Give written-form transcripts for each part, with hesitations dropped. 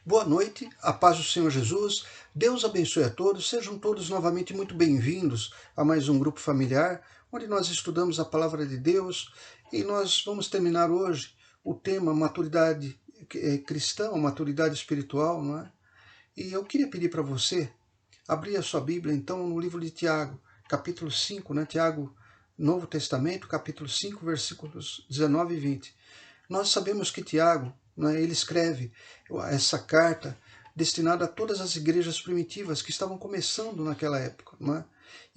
Boa noite, a paz do Senhor Jesus, Deus abençoe a todos, sejam todos novamente muito bem-vindos a mais um grupo familiar, onde nós estudamos a Palavra de Deus e nós vamos terminar hoje o tema maturidade cristã, maturidade espiritual, não é? E eu queria pedir para você abrir a sua Bíblia então no livro de Tiago, capítulo 5, né? Tiago, Novo Testamento, capítulo 5, versículos 19 e 20. Nós sabemos que Tiago, né, ele escreve essa carta destinada a todas as igrejas primitivas que estavam começando naquela época. Né?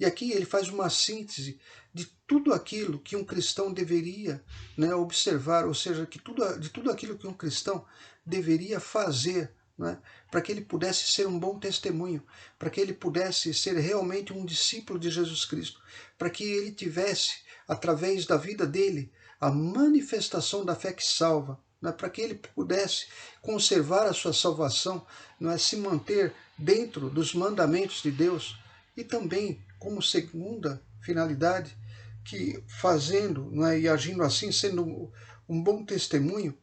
E aqui ele faz uma síntese de tudo aquilo que um cristão deveria, né, observar, ou seja, de tudo aquilo que um cristão deveria fazer, né, para que ele pudesse ser um bom testemunho, para que ele pudesse ser realmente um discípulo de Jesus Cristo, para que ele tivesse, através da vida dele, a manifestação da fé que salva, né, para que ele pudesse conservar a sua salvação, né, se manter dentro dos mandamentos de Deus, e também, como segunda finalidade, que fazendo, né, e agindo assim, sendo um bom testemunho,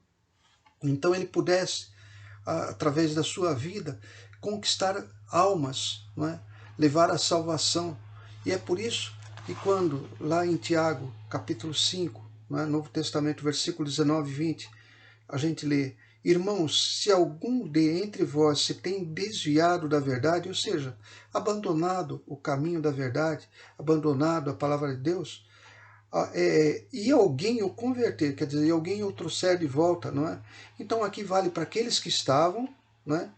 então ele pudesse, através da sua vida, conquistar almas, não é? Levar a salvação. E é por isso que quando, lá em Tiago, capítulo 5, não é? Novo Testamento, versículo 19 e 20, a gente lê: Irmãos, se algum de entre vós se tem desviado da verdade, ou seja, abandonado o caminho da verdade, abandonado a palavra de Deus, e alguém o converter, quer dizer, e alguém o trouxer de volta, não é? Então aqui vale para aqueles que estavam, não é?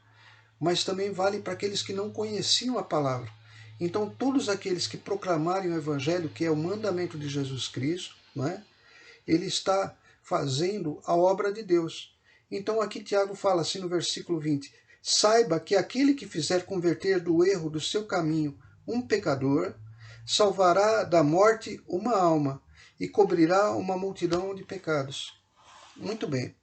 Mas também vale para aqueles que não conheciam a palavra. Então todos aqueles que proclamarem o evangelho, que é o mandamento de Jesus Cristo, não é? Ele está fazendo a obra de Deus. Então aqui Tiago fala assim no versículo 20: Saiba que aquele que fizer converter do erro do seu caminho um pecador, salvará da morte uma alma e cobrirá uma multidão de pecados. Muito bem.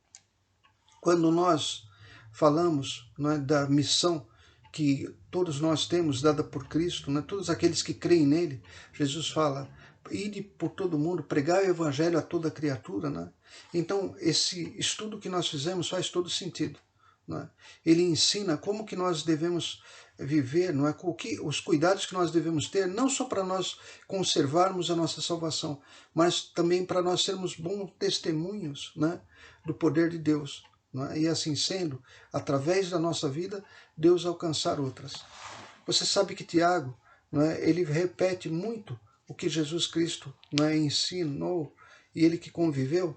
Quando nós falamos, não é, da missão que todos nós temos dada por Cristo, né, todos aqueles que creem nele, Jesus fala: ide por todo mundo, pregai o evangelho a toda criatura, né? Então, esse estudo que nós fizemos faz todo sentido. Né? Ele ensina como que nós devemos viver, não é? Os cuidados que nós devemos ter, não só para nós conservarmos a nossa salvação, mas também para nós sermos bons testemunhos, né, do poder de Deus. Né? E assim sendo, através da nossa vida, Deus alcançar outras. Você sabe que Tiago, né, ele repete muito o que Jesus Cristo, né, ensinou, e ele que conviveu,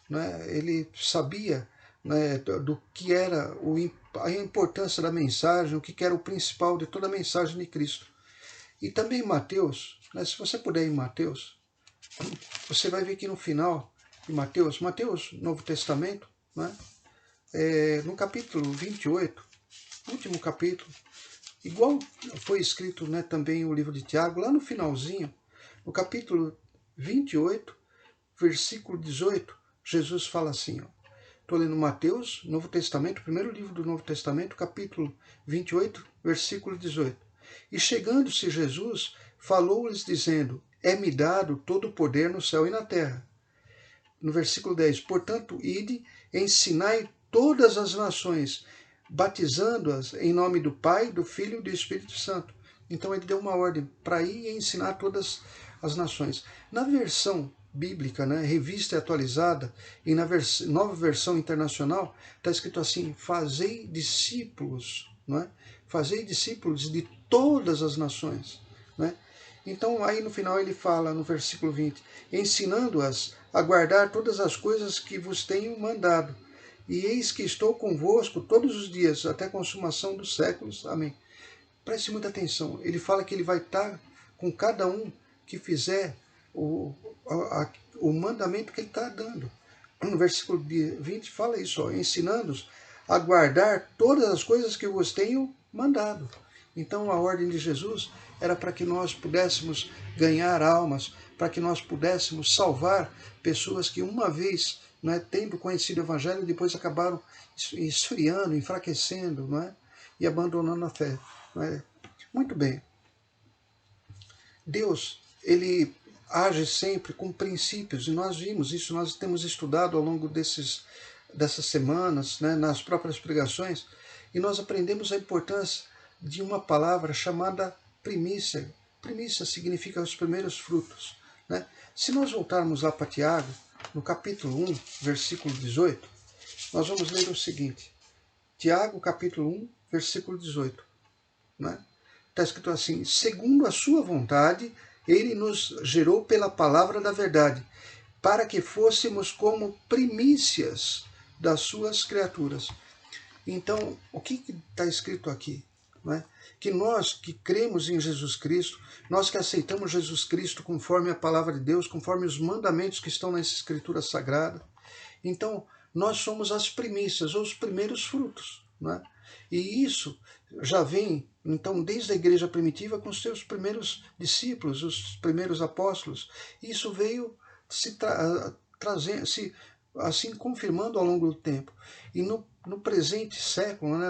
né, ele sabia, né, do que era a importância da mensagem, o que era o principal de toda a mensagem de Cristo. E também em Mateus, né, se você puder ir em Mateus, você vai ver que no final de Mateus, Novo Testamento, né, no capítulo 28, último capítulo, igual foi escrito, né, também o livro de Tiago, lá no finalzinho, no capítulo 28, versículo 18, Jesus fala assim, estou lendo Mateus, Novo Testamento, primeiro livro do Novo Testamento, capítulo 28, versículo 18. E chegando-se Jesus, falou-lhes dizendo: É-me dado todo o poder no céu e na terra. No versículo 10, portanto, ide, ensinai todas as nações, batizando-as em nome do Pai, do Filho e do Espírito Santo. Então ele deu uma ordem para ir e ensinar todas as nações. Na versão bíblica, né, revista e atualizada, e na nova versão internacional, está escrito assim: fazei discípulos, não é? Fazei discípulos de todas as nações. Né? Então aí no final ele fala, no versículo 20, ensinando-as a guardar todas as coisas que vos tenho mandado. E eis que estou convosco todos os dias, até a consumação dos séculos. Amém. Preste muita atenção. Ele fala que ele vai estar com cada um que fizer o mandamento que ele está dando. No versículo 20 fala isso, ensinando-os a guardar todas as coisas que eu vos tenho mandado. Então a ordem de Jesus era para que nós pudéssemos ganhar almas, para que nós pudéssemos salvar pessoas que uma vez, não é, tendo conhecido o Evangelho, depois acabaram esfriando, enfraquecendo, não é, e abandonando a fé. Não é? Muito bem. Deus, ele age sempre com princípios, e nós vimos isso, nós temos estudado ao longo dessas semanas, né, nas próprias pregações, e nós aprendemos a importância de uma palavra chamada primícia. Primícia significa os primeiros frutos, né? Se nós voltarmos lá para Tiago, no capítulo 1, versículo 18, nós vamos ler o seguinte. Tiago, capítulo 1, versículo 18. Né? Está escrito assim: segundo a sua vontade, ele nos gerou pela palavra da verdade, para que fôssemos como primícias das suas criaturas. Então, o que está escrito aqui? Né? Que nós que cremos em Jesus Cristo, nós que aceitamos Jesus Cristo conforme a palavra de Deus, conforme os mandamentos que estão nessa Escritura Sagrada, então nós somos as primícias, ou os primeiros frutos. Né? E isso já vem, então, desde a igreja primitiva com os seus primeiros discípulos, os primeiros apóstolos. Isso veio trazendo, assim confirmando ao longo do tempo. E no presente século, né,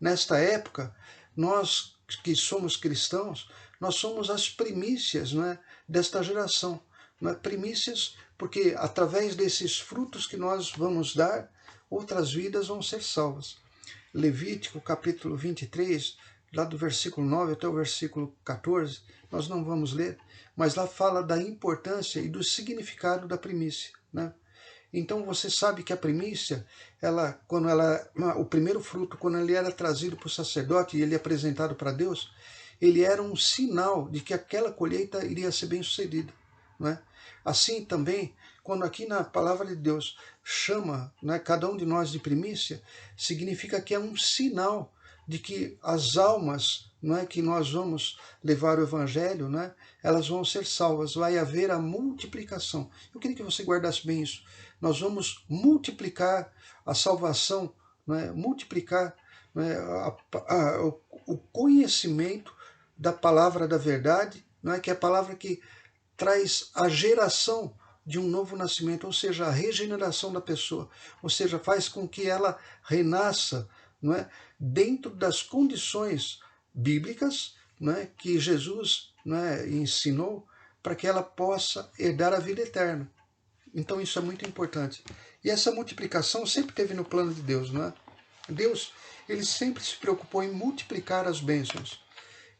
nesta época, nós que somos cristãos, nós somos as primícias, né, desta geração. Né, primícias porque através desses frutos que nós vamos dar, outras vidas vão ser salvas. Levítico capítulo 23, lá do versículo 9 até o versículo 14, nós não vamos ler, mas lá fala da importância e do significado da primícia, né? Então você sabe que a primícia, o primeiro fruto, quando ele era trazido para o sacerdote e ele é apresentado para Deus, ele era um sinal de que aquela colheita iria ser bem sucedida, né? Assim também, quando aqui na palavra de Deus chama, né, cada um de nós de primícia, significa que é um sinal de que as almas, não é, que nós vamos levar o evangelho, né, elas vão ser salvas, vai haver a multiplicação. Eu queria que você guardasse bem isso. Nós vamos multiplicar a salvação, né, multiplicar, né, o conhecimento da palavra da verdade, não é, que é a palavra que traz a geração de um novo nascimento, ou seja, a regeneração da pessoa, ou seja, faz com que ela renasça, não é, dentro das condições bíblicas, não é, que Jesus, não é, ensinou para que ela possa herdar a vida eterna. Então isso é muito importante. E essa multiplicação sempre teve no plano de Deus, não é? Deus, ele sempre se preocupou em multiplicar as bênçãos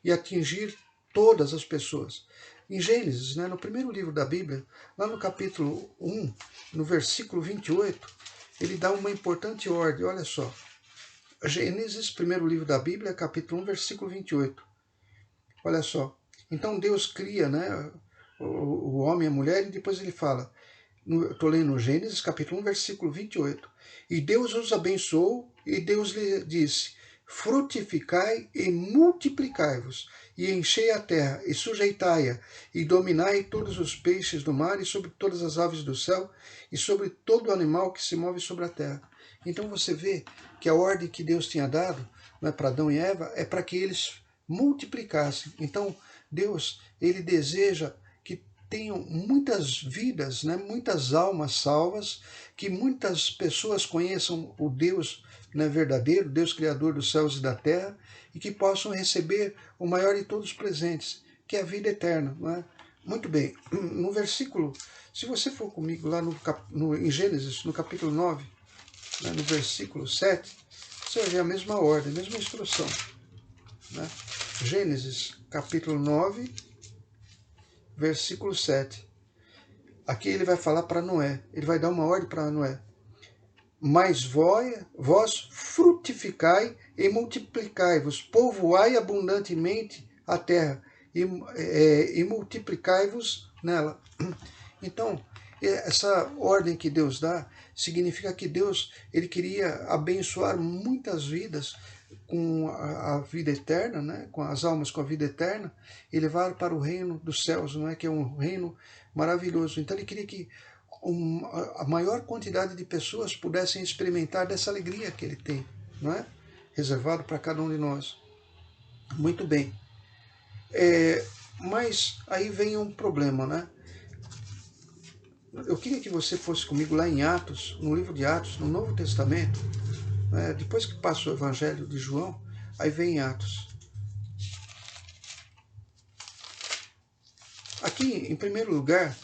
e atingir todas as pessoas. Em Gênesis, né, no primeiro livro da Bíblia, lá no capítulo 1, no versículo 28, ele dá uma importante ordem, olha só. Gênesis, primeiro livro da Bíblia, capítulo 1, versículo 28. Olha só. Então Deus cria, né, o homem e a mulher, e depois ele fala, estou lendo Gênesis, capítulo 1, versículo 28. E Deus os abençoou, e Deus lhe disse: frutificai e multiplicai-vos, e enchei a terra, e sujeitai-a, e dominai todos os peixes do mar, e sobre todas as aves do céu, e sobre todo animal que se move sobre a terra. Então você vê que a ordem que Deus tinha dado, né, para Adão e Eva é para que eles multiplicassem. Então Deus, ele deseja que tenham muitas vidas, né, muitas almas salvas, que muitas pessoas conheçam o Deus, né, verdadeiro, Deus Criador dos céus e da terra, e que possam receber o maior de todos os presentes, que é a vida eterna. Não é? Muito bem, no versículo, se você for comigo lá em Gênesis, no capítulo 9, né, no versículo 7, você vai ver a mesma ordem, a mesma instrução. Né? Gênesis, capítulo 9, versículo 7. Aqui ele vai falar para Noé, ele vai dar uma ordem para Noé. Mas vós frutificai e multiplicai-vos, povoai abundantemente a terra e multiplicai-vos nela. Então, essa ordem que Deus dá significa que Deus, ele queria abençoar muitas vidas com a vida eterna, né? Com as almas com a vida eterna, e levar para o reino dos céus, não é? Que é um reino maravilhoso. Então ele queria que a maior quantidade de pessoas pudessem experimentar dessa alegria que ele tem, não é? Reservado para cada um de nós. Muito bem. Mas aí vem um problema, né? Eu queria que você fosse comigo lá em Atos, no livro de Atos, no Novo Testamento, né? Depois que passa o Evangelho de João, aí vem Atos. Aqui, em primeiro lugar,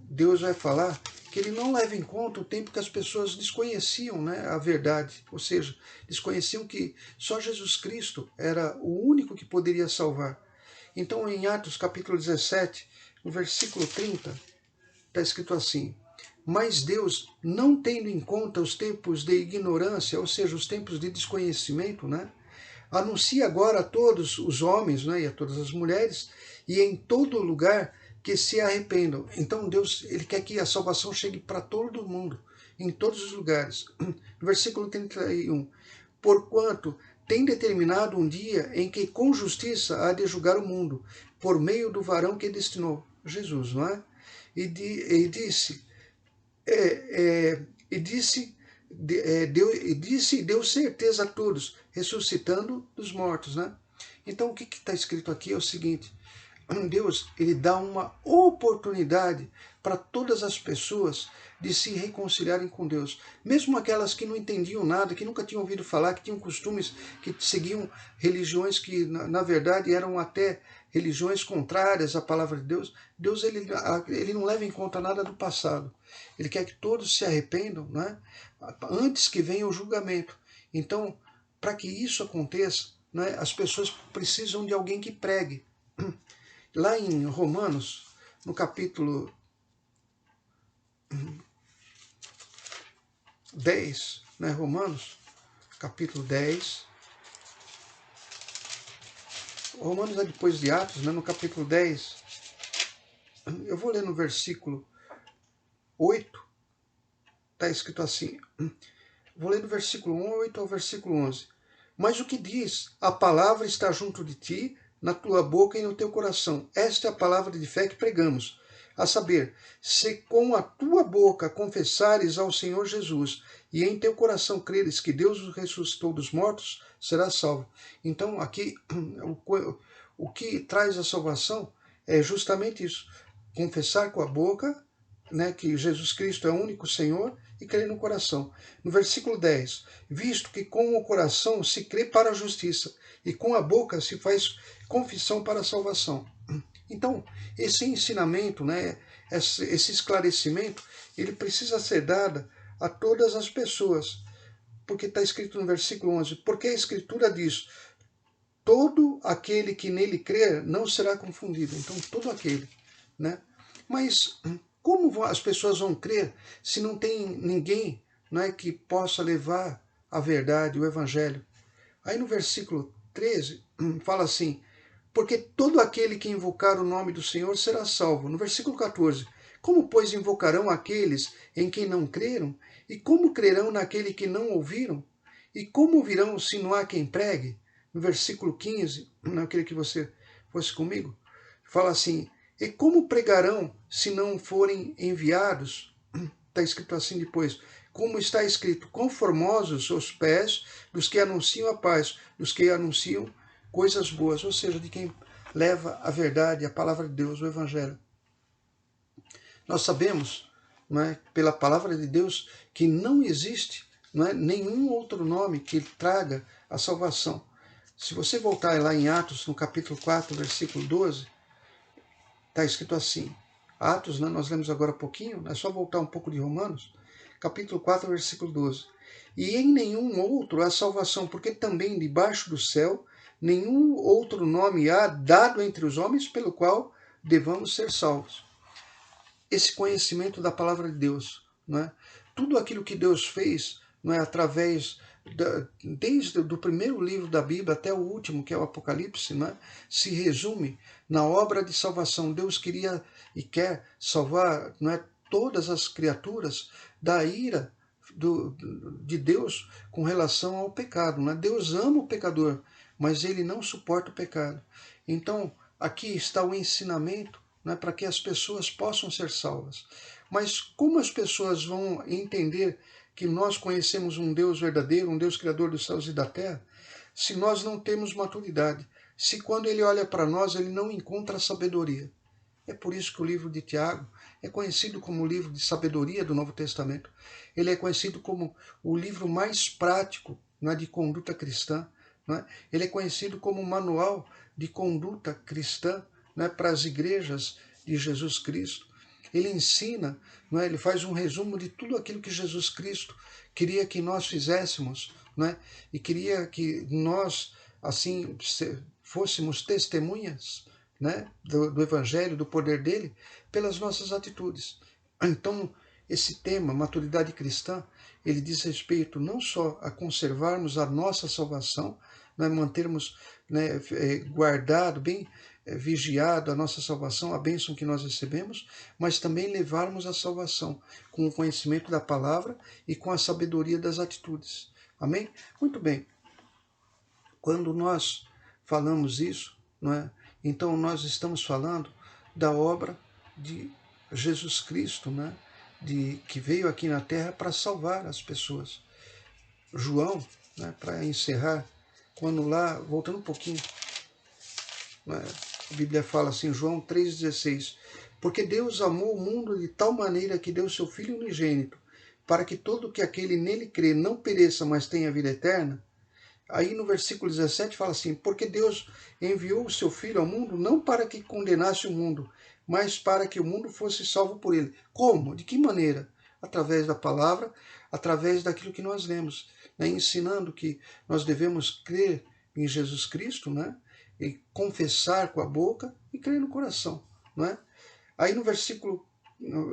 Deus vai falar que ele não leva em conta o tempo que as pessoas desconheciam, né, a verdade, ou seja, desconheciam que só Jesus Cristo era o único que poderia salvar. Então, em Atos capítulo 17, no versículo 30, está escrito assim: mas Deus, não tendo em conta os tempos de ignorância, ou seja, os tempos de desconhecimento, né, anuncia agora a todos os homens, né, e a todas as mulheres, e em todo lugar, que se arrependam. Então Deus, ele quer que a salvação chegue para todo mundo, em todos os lugares. No versículo 31, porquanto tem determinado um dia em que com justiça há de julgar o mundo, por meio do varão que destinou, Jesus, não é? E deu certeza a todos, ressuscitando dos mortos, né? Então o que está escrito aqui é o seguinte: Deus, ele dá uma oportunidade para todas as pessoas de se reconciliarem com Deus, mesmo aquelas que não entendiam nada, que nunca tinham ouvido falar, que tinham costumes, que seguiam religiões que na verdade eram até religiões contrárias à palavra de Deus. Deus, ele não leva em conta nada do passado. Ele quer que todos se arrependam, né, antes que venha o julgamento. Então, para que isso aconteça, né, as pessoas precisam de alguém que pregue. Lá em Romanos, no capítulo 10, né, Romanos, capítulo 10, Romanos é depois de Atos, né, no capítulo 10, eu vou ler no versículo 8, está escrito assim, vou ler do versículo 8 ao versículo 11. Mas o que diz? A palavra está junto de ti, na tua boca e no teu coração. Esta é a palavra de fé que pregamos. A saber, se com a tua boca confessares ao Senhor Jesus e em teu coração creres que Deus o ressuscitou dos mortos, serás salvo. Então, aqui, o que traz a salvação é justamente isso. Confessar com a boca, né, que Jesus Cristo é o único Senhor, e crer no coração. No versículo 10, visto que com o coração se crê para a justiça, e com a boca se faz confissão para a salvação. Então, esse ensinamento, né, esse esclarecimento, ele precisa ser dado a todas as pessoas, porque está escrito no versículo 11, porque a Escritura diz, todo aquele que nele crer não será confundido. Então, todo aquele, né? Mas como as pessoas vão crer se não tem ninguém, né, que possa levar a verdade, o evangelho? Aí no versículo 13 fala assim, porque todo aquele que invocar o nome do Senhor será salvo. No versículo 14, como, pois, invocarão aqueles em quem não creram? E como crerão naquele que não ouviram? E como ouvirão se não há quem pregue? No versículo 15, não queria que você fosse comigo, fala assim, e como pregarão se não forem enviados? Está escrito assim depois, como está escrito, conformosos os pés dos que anunciam a paz, dos que anunciam coisas boas, ou seja, de quem leva a verdade, a palavra de Deus, o Evangelho. Nós sabemos, não é, pela palavra de Deus, que não existe, não é, nenhum outro nome que traga a salvação. Se você voltar lá em Atos, no capítulo 4, versículo 12, está escrito assim, Atos, né, nós lemos agora há pouquinho, é só voltar um pouco de Romanos, capítulo 4, versículo 12. E em nenhum outro há salvação, porque também debaixo do céu nenhum outro nome há dado entre os homens pelo qual devamos ser salvos. Esse conhecimento da palavra de Deus, não é? Tudo aquilo que Deus fez, não é, através desde o primeiro livro da Bíblia até o último, que é o Apocalipse, não é, se resume na obra de salvação. Deus queria e quer salvar, não é, todas as criaturas da ira de Deus com relação ao pecado. Não é? Deus ama o pecador, mas ele não suporta o pecado. Então, aqui está o ensinamento, né, para que as pessoas possam ser salvas. Mas como as pessoas vão entender que nós conhecemos um Deus verdadeiro, um Deus criador dos céus e da terra, se nós não temos maturidade, se quando ele olha para nós ele não encontra sabedoria? É por isso que o livro de Tiago é conhecido como o livro de sabedoria do Novo Testamento. Ele é conhecido como o livro mais prático, não é, de conduta cristã. Não é? Ele é conhecido como o manual de conduta cristã, não é, para as igrejas de Jesus Cristo. ele ensina, não é? Ele faz um resumo de tudo aquilo que Jesus Cristo queria que nós fizéssemos, não é? E queria que nós, assim, fôssemos testemunhas, né? do Evangelho, do poder dele, pelas nossas atitudes. Então, esse tema, maturidade cristã, ele diz respeito não só a conservarmos a nossa salvação, né, mantermos, né, guardado, bem vigiado a nossa salvação, a bênção que nós recebemos, mas também levarmos a salvação com o conhecimento da palavra e com a sabedoria das atitudes. Amém? Muito bem. Quando nós falamos isso, não é? Então nós estamos falando da obra de Jesus Cristo, né? Que veio aqui na Terra para salvar as pessoas. João, né, para encerrar, quando lá, voltando um pouquinho, né, a Bíblia fala assim, João 3,16, porque Deus amou o mundo de tal maneira que deu seu Filho unigênito, para que todo que aquele nele crê não pereça, mas tenha vida eterna. Aí no versículo 17 fala assim, porque Deus enviou o seu Filho ao mundo não para que condenasse o mundo, mas para que o mundo fosse salvo por ele. Como? De que maneira? Através da palavra, através daquilo que nós lemos, né? Ensinando que nós devemos crer em Jesus Cristo, né? E confessar com a boca e crer no coração, não é? Aí no versículo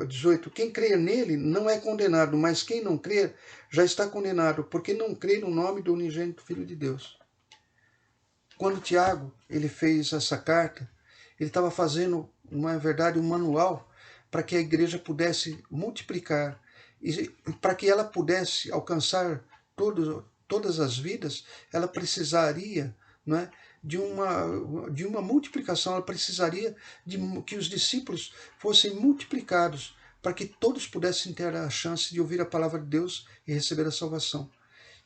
18, quem crer nele não é condenado, mas quem não crer já está condenado, porque não crê no nome do unigênito Filho de Deus. Quando Tiago ele fez essa carta, ele estava fazendo, na verdade, um manual para que a igreja pudesse multiplicar e para que ela pudesse alcançar todas as vidas, ela precisaria, não é, de uma multiplicação, ela precisaria de que os discípulos fossem multiplicados para que todos pudessem ter a chance de ouvir a palavra de Deus e receber a salvação.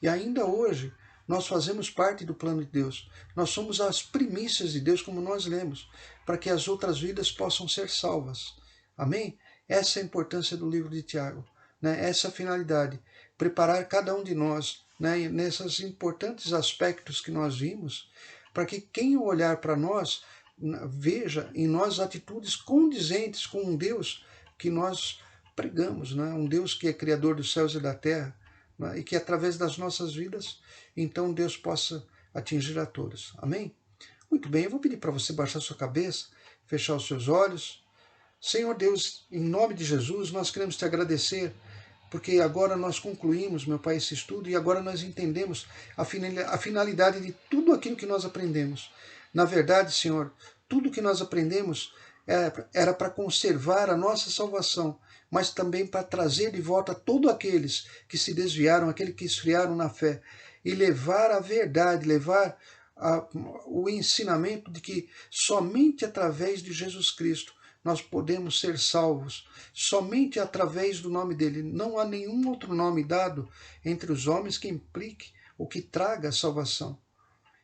E ainda hoje, nós fazemos parte do plano de Deus. Nós somos as primícias de Deus, como nós lemos, para que as outras vidas possam ser salvas. Amém? Essa é a importância do livro de Tiago, né? Essa é a finalidade, preparar cada um de nós, né, nesses importantes aspectos que nós vimos, para que quem olhar para nós veja em nós atitudes condizentes com um Deus que nós pregamos, né? Um Deus que é criador dos céus e da terra, né? E que através das nossas vidas, então Deus possa atingir a todos. Amém? Muito bem, eu vou pedir para você baixar sua cabeça, fechar os seus olhos. Senhor Deus, em nome de Jesus, nós queremos te agradecer, porque agora nós concluímos, meu Pai, esse estudo, e agora nós entendemos a finalidade de tudo aquilo que nós aprendemos. Na verdade, Senhor, tudo que nós aprendemos era para conservar a nossa salvação, mas também para trazer de volta todos aqueles que se desviaram, aqueles que esfriaram na fé, e levar a verdade, levar o ensinamento de que somente através de Jesus Cristo nós podemos ser salvos, somente através do nome dele. Não há nenhum outro nome dado entre os homens que implique ou que traga a salvação.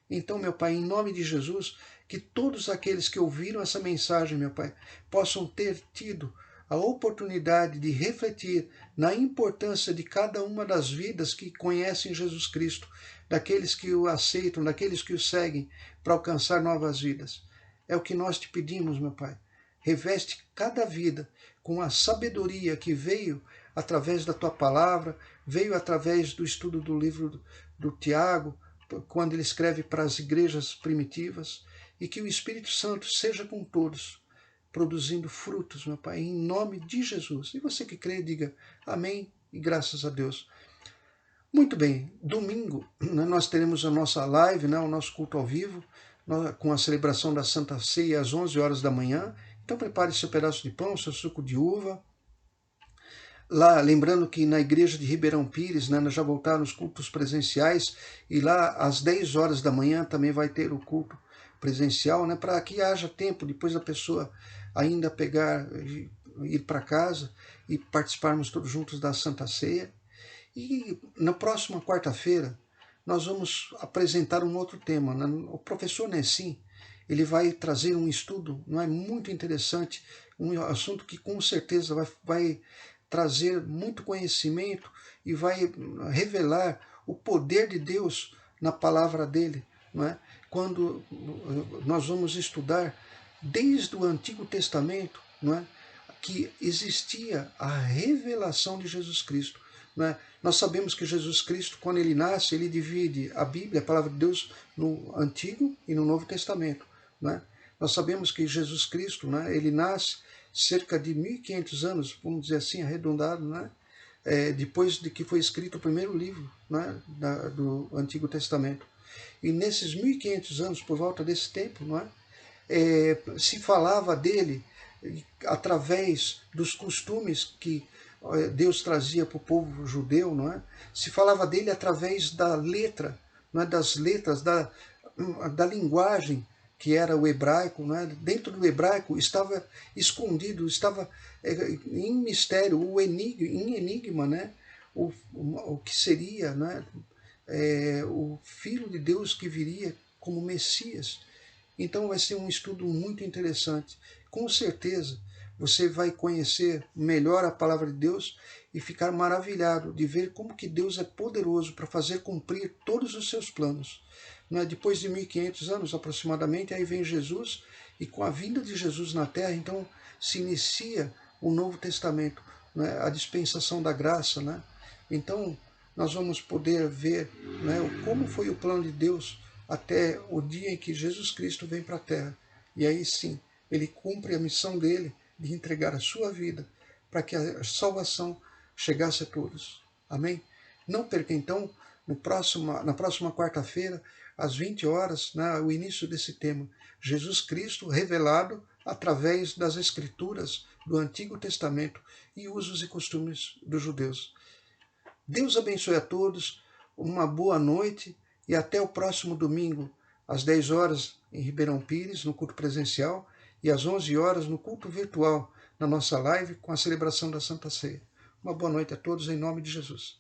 Então, meu Pai, em nome de Jesus, que todos aqueles que ouviram essa mensagem, meu Pai, possam ter tido a oportunidade de refletir na importância de cada uma das vidas que conhecem Jesus Cristo, daqueles que o aceitam, daqueles que o seguem, para alcançar novas vidas. É o que nós te pedimos, meu Pai. Reveste cada vida com a sabedoria que veio através da tua palavra, veio através do estudo do livro do Tiago, quando ele escreve para as igrejas primitivas, e que o Espírito Santo seja com todos, produzindo frutos, meu Pai, em nome de Jesus. E você que crê, diga amém e graças a Deus. Muito bem, domingo, né, nós teremos a nossa live, né, o nosso culto ao vivo, com a celebração da Santa Ceia às 11 horas da manhã. Então prepare seu pedaço de pão, seu suco de uva. Lá, lembrando que na igreja de Ribeirão Pires, né, nós já voltaram os cultos presenciais, e lá às 10 horas da manhã também vai ter o culto presencial, né, para que haja tempo depois da pessoa ainda pegar, ir para casa e participarmos todos juntos da Santa Ceia. E na próxima quarta-feira nós vamos apresentar um outro tema, né? O professor Nessim, ele vai trazer um estudo, não é, muito interessante, um assunto que com certeza vai trazer muito conhecimento e vai revelar o poder de Deus na palavra dele, não é? Quando nós vamos estudar desde o Antigo Testamento, não é? que existia a revelação de Jesus Cristo. Né? Nós sabemos que Jesus Cristo, quando ele nasce, ele divide a Bíblia, a palavra de Deus, no Antigo e no Novo Testamento. Né? Nós sabemos que Jesus Cristo, né, ele nasce cerca de 1500 anos, vamos dizer assim, arredondado, né? Depois de que foi escrito o primeiro livro, né, do Antigo Testamento. E nesses 1500 anos, por volta desse tempo, não é? Se falava dele através dos costumes que Deus trazia para o povo judeu, não é? Se falava dele através da letra, não é? Das letras, da linguagem que era o hebraico, não é? Dentro do hebraico estava escondido, estava em mistério, em enigma, né? O que seria, né? O Filho de Deus que viria como Messias. Então vai ser um estudo muito interessante. Com certeza você vai conhecer melhor a palavra de Deus e ficar maravilhado de ver como que Deus é poderoso para fazer cumprir todos os seus planos. Depois de 1500 anos aproximadamente, aí vem Jesus, e com a vinda de Jesus na Terra, então se inicia o Novo Testamento, né? A dispensação da graça. Né? Então nós vamos poder ver, né, como foi o plano de Deus até o dia em que Jesus Cristo vem para a Terra. E aí sim, ele cumpre a missão dele de entregar a sua vida para que a salvação chegasse a todos. Amém? Não perca então, na próxima quarta-feira, às 20 horas, né, o início desse tema, Jesus Cristo revelado através das Escrituras do Antigo Testamento e usos e costumes dos judeus. Deus abençoe a todos, uma boa noite e até o próximo domingo, às 10 horas em Ribeirão Pires, no culto presencial, e às 11 horas no culto virtual, na nossa live com a celebração da Santa Ceia. Uma boa noite a todos, em nome de Jesus.